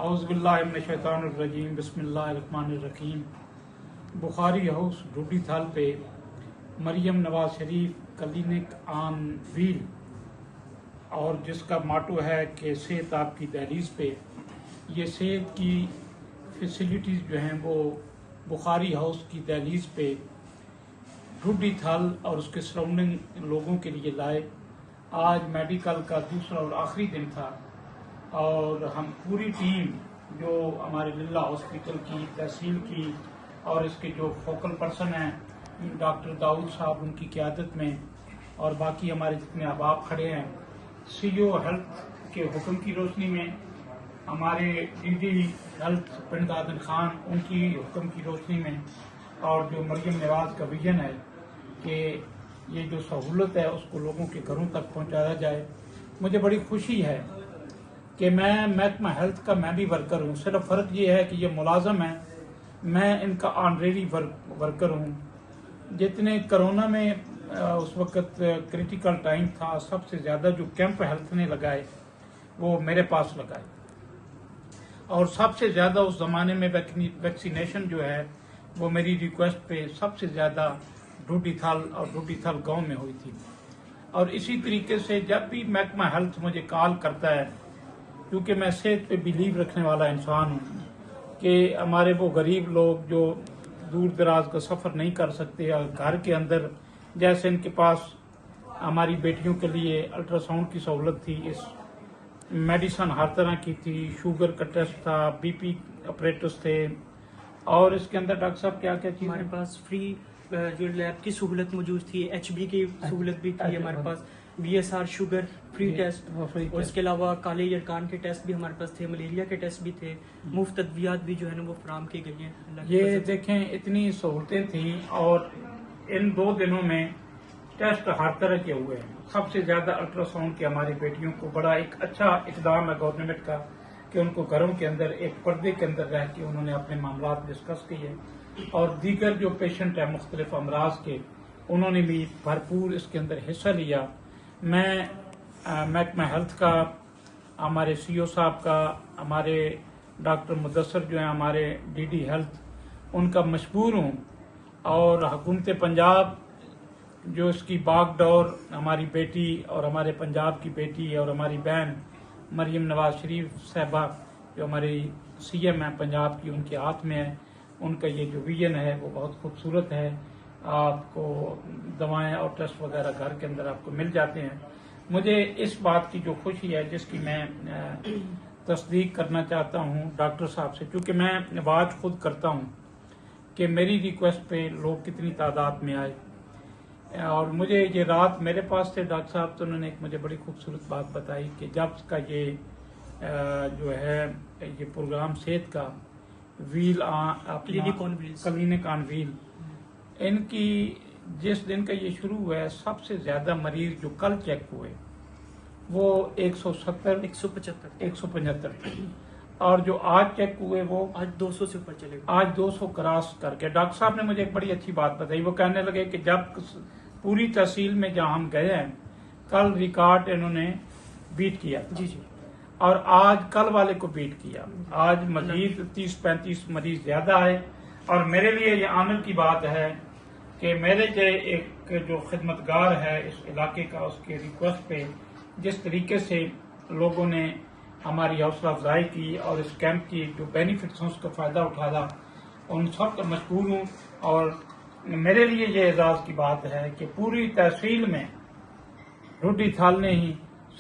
اعوذ باللہ من الشیطان الرجیم بسم اللہ الرحمن الرحیم۔ بخاری ہاؤس ڈوڈی تھال پہ مریم نواز شریف کلینک آن ویل، اور جس کا ماٹو ہے کہ صحت آپ کی دہلیز پہ، یہ صحت کی فیسلٹیز جو ہیں وہ بخاری ہاؤس کی دہلیز پہ ڈوڈی تھال اور اس کے سراؤنڈنگ لوگوں کے لیے لائے۔ آج میڈیکل کا دوسرا اور آخری دن تھا، اور ہم پوری ٹیم جو ہمارے للہ ہاسپٹل کی تحصیل کی اور اس کے جو فوکل پرسن ہیں ڈاکٹر داؤد صاحب ان کی قیادت میں، اور باقی ہمارے جتنے احباب کھڑے ہیں، سی او ہیلتھ کے حکم کی روشنی میں، ہمارے ڈی ڈی ہیلتھ پنڈ عادل خان ان کی حکم کی روشنی میں، اور جو مریم نواز کا ویژن ہے کہ یہ جو سہولت ہے اس کو لوگوں کے گھروں تک پہنچایا جائے۔ مجھے بڑی خوشی ہے کہ میں محکمہ ہیلتھ کا میں بھی ورکر ہوں، صرف فرق یہ ہے کہ یہ ملازم ہے، میں ان کا آنریری ورکر ہوں۔ جتنے کرونا میں اس وقت کریٹیکل ٹائم تھا، سب سے زیادہ جو کیمپ ہیلتھ نے لگائے وہ میرے پاس لگائے، اور سب سے زیادہ اس زمانے میں ویکسینیشن جو ہے وہ میری ریکویسٹ پہ سب سے زیادہ ڈوڈی تھال اور ڈوڈی تھال گاؤں میں ہوئی تھی۔ اور اسی طریقے سے جب بھی محکمہ ہیلتھ مجھے کال کرتا ہے، کیونکہ میں صحت پہ بیلیو رکھنے والا انسان ہوں، کہ ہمارے وہ غریب لوگ جو دور دراز کا سفر نہیں کر سکتے، یا گھر کے اندر جیسے ان کے پاس ہماری بیٹیوں کے لیے الٹرا ساؤنڈ کی سہولت تھی، اس میڈیسن ہر طرح کی تھی، شوگر کا ٹیسٹ تھا، بی پی اپریٹس تھے، اور اس کے اندر ڈاکٹر صاحب کیا کیا چیز ہمارے پاس فری جو لیب کی سہولت موجود تھی، ایچ بی کی سہولت بھی تھی، ہمارے پاس B S R sugar free test, اور اس کے علاوہ کالے یرکان کے ٹیسٹ بھی ہمارے پاس تھے، ملیریا کے ٹیسٹ بھی تھے، مفت ادویات بھی جو ہے نا وہ فراہم کی گئی ہیں۔ یہ دیکھیں اتنی سہولتیں تھیں، اور ان 2 دنوں میں ٹیسٹ ہر طرح کے ہوئے ہیں۔ سب سے زیادہ الٹرا ساؤنڈ کے ہماری بیٹیوں کو بڑا ایک اچھا اقدام ہے گورنمنٹ کا کہ ان کو گھروں کے اندر ایک پردے کے اندر رہ کے انہوں نے اپنے معاملات ڈسکس کیے، اور دیگر جو پیشنٹ ہیں مختلف امراض کے، انہوں نے بھی بھرپور اس کے اندر حصہ لیا۔ میں محکمہ ہیلتھ کا، ہمارے سی او صاحب کا، ہمارے ڈاکٹر مدثر جو ہیں ہمارے ڈی ڈی ہیلتھ، ان کا مشکور ہوں، اور حکومت پنجاب جو اس کی باغ ڈور ہماری بیٹی اور ہمارے پنجاب کی بیٹی اور ہماری بہن مریم نواز شریف صاحبہ جو ہماری سی ایم ہیں پنجاب کی، ان کے ہاتھ میں ہے۔ ان کا یہ جو ویژن ہے وہ بہت خوبصورت ہے۔ آپ کو دوائیں اور ٹیسٹ وغیرہ گھر کے اندر آپ کو مل جاتے ہیں۔ مجھے اس بات کی جو خوشی ہے، جس کی میں تصدیق کرنا چاہتا ہوں ڈاکٹر صاحب سے، کیونکہ میں واچ خود کرتا ہوں کہ میری ریکویسٹ پہ لوگ کتنی تعداد میں آئے، اور مجھے یہ رات میرے پاس تھے ڈاکٹر صاحب، تو انہوں نے ایک مجھے بڑی خوبصورت بات بتائی کہ جب کا یہ جو ہے یہ پروگرام صحت کا ویل کلینک آن ویل، ان کی جس دن کا یہ شروع ہوا ہے، سب سے زیادہ مریض جو کل چیک ہوئے وہ 175 تھے، اور جو آج چیک ہوئے وہ آج 200 سے اوپر چلے گئے، آج 200 کراس کر کے۔ ڈاکٹر صاحب نے مجھے ایک بڑی اچھی بات بتائی، وہ کہنے لگے کہ جب پوری تحصیل میں جہاں ہم گئے ہیں، کل ریکارڈ انہوں نے بیٹ کیا تھا، جی جی، اور آج کل والے کو بیٹ کیا، آج مزید 30-35 مریض زیادہ آئے، اور میرے لیے یہ آنر کی بات ہے کہ میرے ایک جو خدمتگار ہے اس علاقے کا، اس کے ریکویسٹ پہ جس طریقے سے لوگوں نے ہماری حوصلہ افزائی کی اور اس کیمپ کی جو بینیفٹس ہیں اس کا فائدہ اٹھایا، ان سب کا مشکور ہوں۔ اور میرے لیے یہ اعزاز کی بات ہے کہ پوری تحصیل میں ڈوڈی تھال نے ہی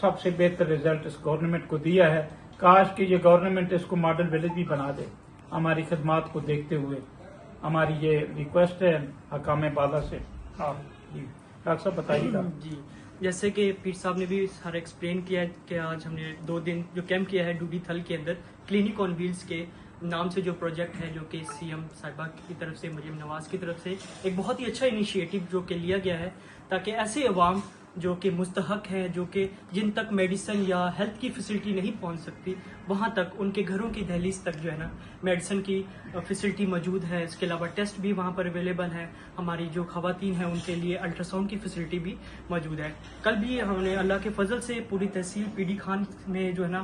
سب سے بہتر رزلٹ اس گورنمنٹ کو دیا ہے۔ کاش کہ یہ گورنمنٹ اس کو ماڈل ولیج بھی بنا دے ہماری خدمات کو دیکھتے ہوئے۔ ہماری یہ ریکویسٹ ہے حکام بالا سے۔ جی ڈاکٹر صاحب بتائیے گا۔ جی، جیسے کہ پیر صاحب نے بھی سارا ایکسپلین کیا ہے کہ آج ہم نے 2 دن جو کیمپ کیا ہے ڈوڈی تھل کے اندر، کلینک آن ویلز کے نام سے جو پروجیکٹ ہے، جو کہ سی ایم صاحبہ کی طرف سے، مریم نواز کی طرف سے ایک بہت ہی اچھا انیشیٹو جو کہ لیا گیا ہے، تاکہ ایسے عوام جو کہ مستحق ہیں، جو کہ جن تک میڈیسن یا ہیلتھ کی فیسلٹی نہیں پہنچ سکتی، وہاں تک ان کے گھروں کی دہلیز تک جو ہے نا میڈیسن کی فیسلٹی موجود ہے۔ اس کے علاوہ ٹیسٹ بھی وہاں پر اویلیبل ہے، ہماری جو خواتین ہیں ان کے لیے الٹرا ساؤنڈ کی فیسلٹی بھی موجود ہے۔ کل بھی ہم نے اللہ کے فضل سے پوری تحصیل پی ڈی خان میں جو ہے نا